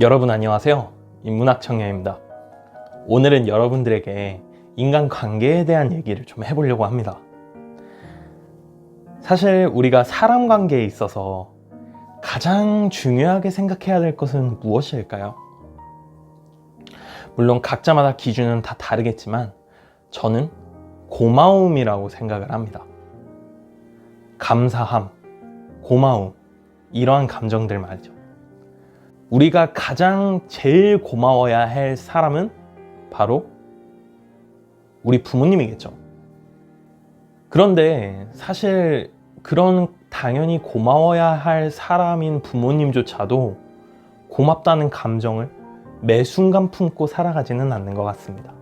여러분 안녕하세요. 인문학청년입니다. 오늘은 여러분들에게 인간관계에 대한 얘기를 좀 해보려고 합니다. 사실 우리가 사람 관계에 있어서 가장 중요하게 생각해야 될 것은 무엇일까요? 물론 각자마다 기준은 다 다르겠지만 저는 고마움이라고 생각을 합니다. 감사함, 고마움, 이러한 감정들 말이죠. 우리가 가장 제일 고마워야 할 사람은 바로 우리 부모님이겠죠. 그런데 사실 그런 당연히 고마워야 할 사람인 부모님조차도 고맙다는 감정을 매 순간 품고 살아가지는 않는 것 같습니다.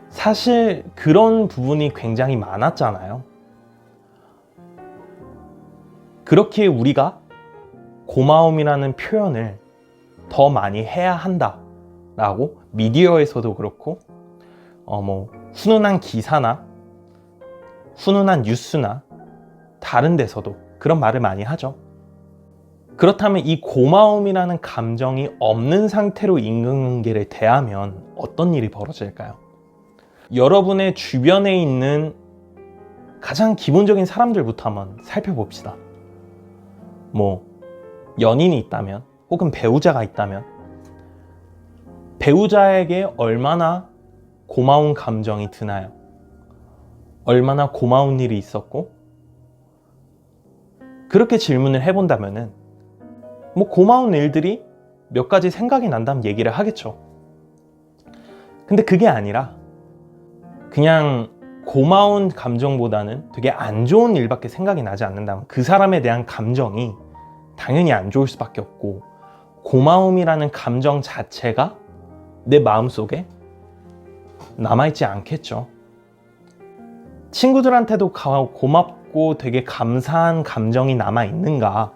사실 그런 부분이 굉장히 많았잖아요. 그렇게 우리가 고마움이라는 표현을 더 많이 해야 한다 라고 미디어에서도 그렇고 훈훈한 기사나 훈훈한 뉴스나 다른 데서도 그런 말을 많이 하죠. 그렇다면 이 고마움이라는 감정이 없는 상태로 인간관계를 대하면 어떤 일이 벌어질까요? 여러분의 주변에 있는 가장 기본적인 사람들부터 한번 살펴봅시다. 연인이 있다면 혹은 배우자가 있다면 배우자에게 얼마나 고마운 감정이 드나요? 얼마나 고마운 일이 있었고? 그렇게 질문을 해본다면은 고마운 일들이 몇 가지 생각이 난다면 얘기를 하겠죠. 근데 그게 아니라 그냥 고마운 감정보다는 되게 안 좋은 일밖에 생각이 나지 않는다면 그 사람에 대한 감정이 당연히 안 좋을 수밖에 없고 고마움이라는 감정 자체가 내 마음속에 남아있지 않겠죠. 친구들한테도 고맙고 되게 감사한 감정이 남아있는가?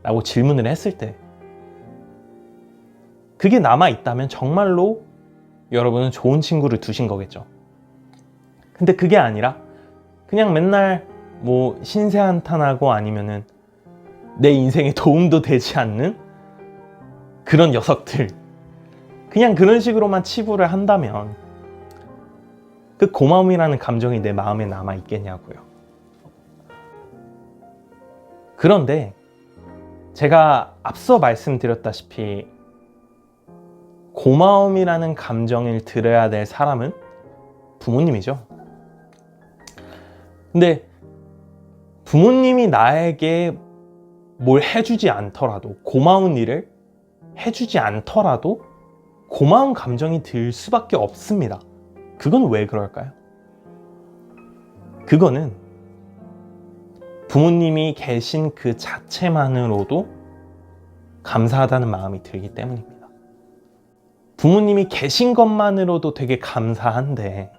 라고 질문을 했을 때 그게 남아있다면 정말로 여러분은 좋은 친구를 두신 거겠죠. 근데 그게 아니라 그냥 맨날 신세한탄하고 아니면은 내 인생에 도움도 되지 않는 그런 녀석들, 그냥 그런 식으로만 치부를 한다면 그 고마움이라는 감정이 내 마음에 남아 있겠냐고요. 그런데 제가 앞서 말씀드렸다시피 고마움이라는 감정을 들어야 될 사람은 부모님이죠. 근데 부모님이 나에게 뭘 해주지 않더라도, 고마운 일을 해주지 않더라도 고마운 감정이 들 수밖에 없습니다. 그건 왜 그럴까요? 그거는 부모님이 계신 그 자체만으로도 감사하다는 마음이 들기 때문입니다. 부모님이 계신 것만으로도 되게 감사한데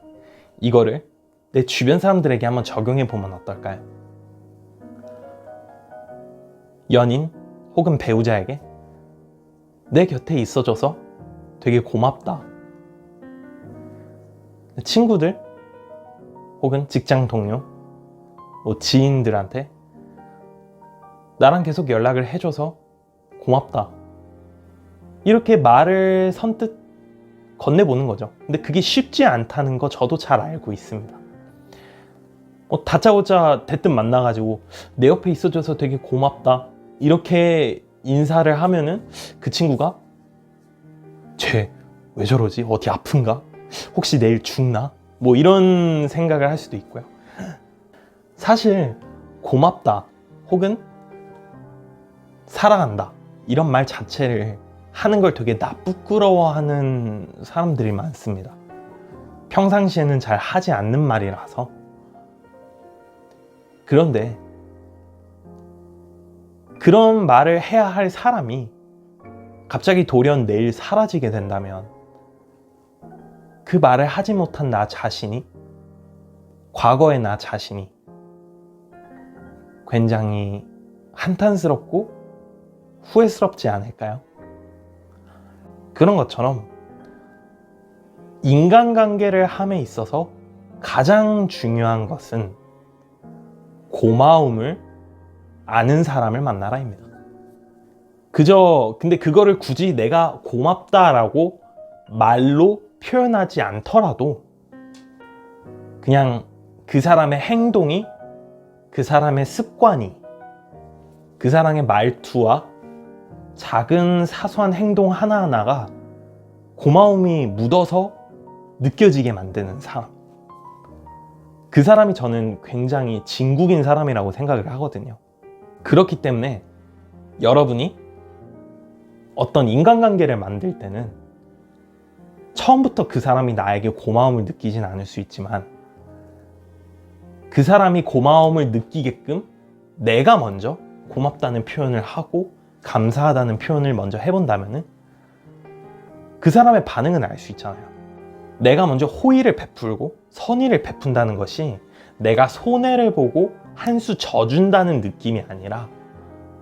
이거를 내 주변 사람들에게 한번 적용해 보면 어떨까요? 연인 혹은 배우자에게 내 곁에 있어줘서 되게 고맙다. 친구들 혹은 직장 동료, 지인들한테 나랑 계속 연락을 해줘서 고맙다. 이렇게 말을 선뜻 건네보는 거죠. 근데 그게 쉽지 않다는 거 저도 잘 알고 있습니다. 다짜고짜 대뜸 만나가지고 내 옆에 있어줘서 되게 고맙다. 이렇게 인사를 하면은 그 친구가 쟤 왜 저러지? 어디 아픈가? 혹시 내일 죽나? 이런 생각을 할 수도 있고요. 사실 고맙다 혹은 사랑한다 이런 말 자체를 하는 걸 되게 부끄러워하는 사람들이 많습니다. 평상시에는 잘 하지 않는 말이라서. 그런데 그런 말을 해야 할 사람이 갑자기 돌연 내일 사라지게 된다면 그 말을 하지 못한 나 자신이, 과거의 나 자신이 굉장히 한탄스럽고 후회스럽지 않을까요? 그런 것처럼 인간관계를 함에 있어서 가장 중요한 것은 고마움을 아는 사람을 만나라입니다. 근데 그거를 굳이 내가 고맙다라고 말로 표현하지 않더라도 그냥 그 사람의 행동이, 그 사람의 습관이, 그 사람의 말투와 작은 사소한 행동 하나하나가 고마움이 묻어서 느껴지게 만드는 사람. 그 사람이 저는 굉장히 진국인 사람이라고 생각을 하거든요. 그렇기 때문에 여러분이 어떤 인간관계를 만들 때는 처음부터 그 사람이 나에게 고마움을 느끼진 않을 수 있지만 그 사람이 고마움을 느끼게끔 내가 먼저 고맙다는 표현을 하고 감사하다는 표현을 먼저 해본다면은 그 사람의 반응은 알 수 있잖아요. 내가 먼저 호의를 베풀고 선의를 베푼다는 것이 내가 손해를 보고 한 수 져준다는 느낌이 아니라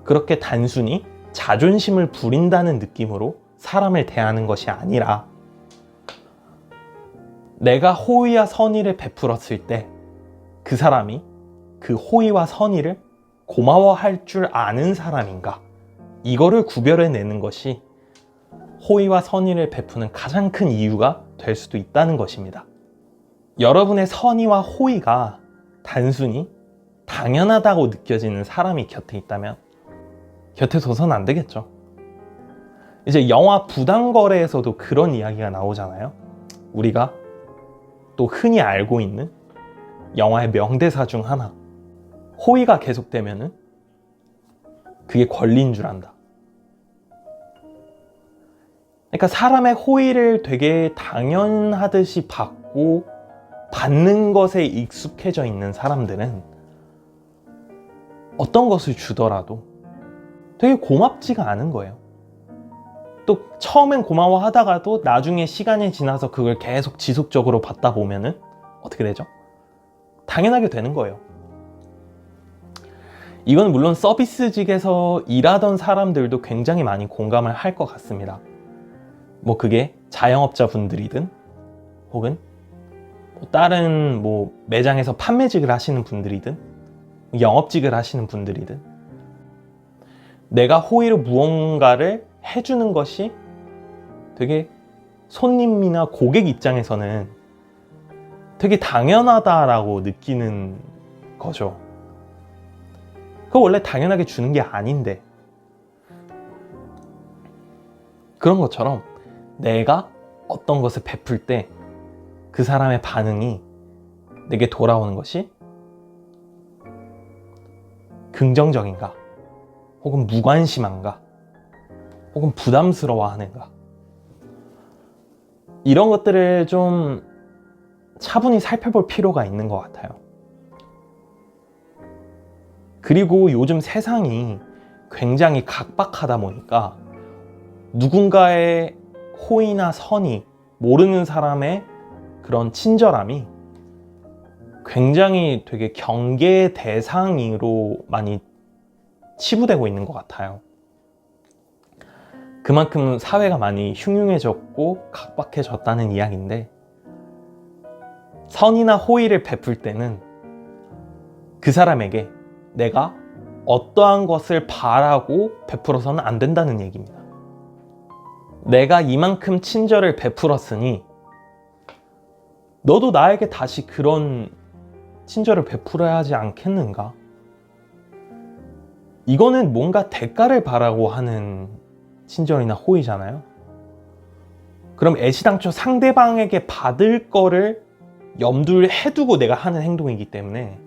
그렇게 단순히 자존심을 부린다는 느낌으로 사람을 대하는 것이 아니라 내가 호의와 선의를 베풀었을 때 그 사람이 그 호의와 선의를 고마워할 줄 아는 사람인가, 이거를 구별해내는 것이 호의와 선의를 베푸는 가장 큰 이유가 될 수도 있다는 것입니다. 여러분의 선의와 호의가 단순히 당연하다고 느껴지는 사람이 곁에 있다면 곁에 둬서는 안 되겠죠. 이제 영화 부당거래에서도 그런 이야기가 나오잖아요. 우리가 또 흔히 알고 있는 영화의 명대사 중 하나, 호의가 계속되면은 그게 권리인 줄 안다. 그러니까 사람의 호의를 되게 당연하듯이 받고 받는 것에 익숙해져 있는 사람들은 어떤 것을 주더라도 되게 고맙지가 않은 거예요. 또 처음엔 고마워하다가도 나중에 시간이 지나서 그걸 계속 지속적으로 받다 보면은 어떻게 되죠? 당연하게 되는 거예요. 이건 물론 서비스직에서 일하던 사람들도 굉장히 많이 공감을 할 것 같습니다. 뭐 그게 자영업자분들이든 혹은 다른 매장에서 판매직을 하시는 분들이든 영업직을 하시는 분들이든 내가 호의로 무언가를 해주는 것이 되게 손님이나 고객 입장에서는 되게 당연하다라고 느끼는 거죠. 그거 원래 당연하게 주는 게 아닌데, 그런 것처럼 내가 어떤 것을 베풀 때 그 사람의 반응이 내게 돌아오는 것이 긍정적인가, 혹은 무관심한가, 혹은 부담스러워하는가, 이런 것들을 좀 차분히 살펴볼 필요가 있는 것 같아요. 그리고 요즘 세상이 굉장히 각박하다 보니까 누군가의 호의나 선의, 모르는 사람의 그런 친절함이 굉장히 되게 경계의 대상으로 많이 치부되고 있는 것 같아요. 그만큼 사회가 많이 흉흉해졌고 각박해졌다는 이야기인데, 선의나 호의를 베풀 때는 그 사람에게 내가 어떠한 것을 바라고 베풀어서는 안 된다는 얘기입니다. 내가 이만큼 친절을 베풀었으니 너도 나에게 다시 그런 친절을 베풀어야 하지 않겠는가? 이거는 뭔가 대가를 바라고 하는 친절이나 호의잖아요. 그럼 애시당초 상대방에게 받을 거를 염두를 해두고 내가 하는 행동이기 때문에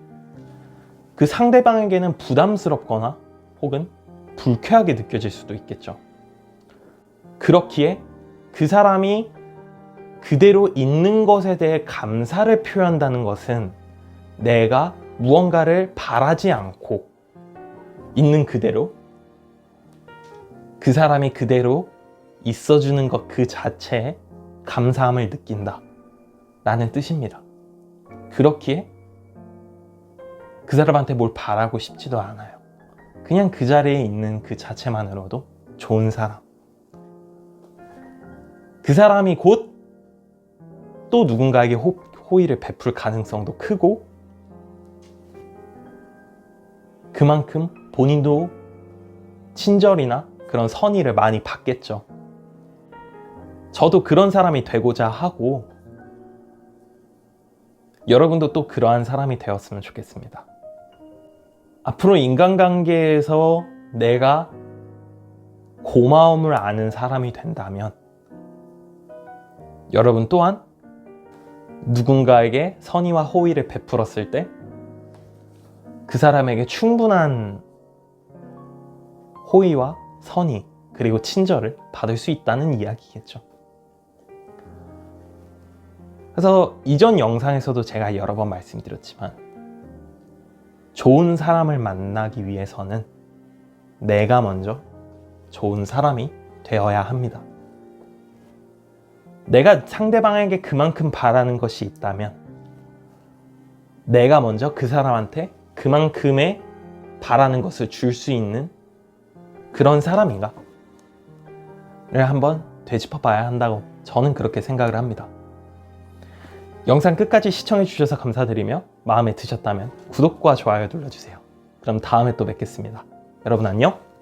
그 상대방에게는 부담스럽거나 혹은 불쾌하게 느껴질 수도 있겠죠. 그렇기에 그 사람이 그대로 있는 것에 대해 감사를 표현한다는 것은 내가 무언가를 바라지 않고 있는 그대로, 그 사람이 그대로 있어주는 것 그 자체에 감사함을 느낀다 라는 뜻입니다. 그렇기에 그 사람한테 뭘 바라고 싶지도 않아요. 그냥 그 자리에 있는 그 자체만으로도 좋은 사람, 그 사람이 곧 또 누군가에게 호의를 베풀 가능성도 크고, 그만큼 본인도 친절이나 그런 선의를 많이 받겠죠. 저도 그런 사람이 되고자 하고 여러분도 또 그러한 사람이 되었으면 좋겠습니다. 앞으로 인간관계에서 내가 고마움을 아는 사람이 된다면 여러분 또한 누군가에게 선의와 호의를 베풀었을 때 그 사람에게 충분한 호의와 선의 그리고 친절을 받을 수 있다는 이야기겠죠. 그래서 이전 영상에서도 제가 여러 번 말씀드렸지만 좋은 사람을 만나기 위해서는 내가 먼저 좋은 사람이 되어야 합니다. 내가 상대방에게 그만큼 바라는 것이 있다면 내가 먼저 그 사람한테 그만큼의 바라는 것을 줄 수 있는 그런 사람인가를 한번 되짚어 봐야 한다고 저는 그렇게 생각을 합니다. 영상 끝까지 시청해 주셔서 감사드리며 마음에 드셨다면 구독과 좋아요 눌러주세요. 그럼 다음에 또 뵙겠습니다. 여러분 안녕!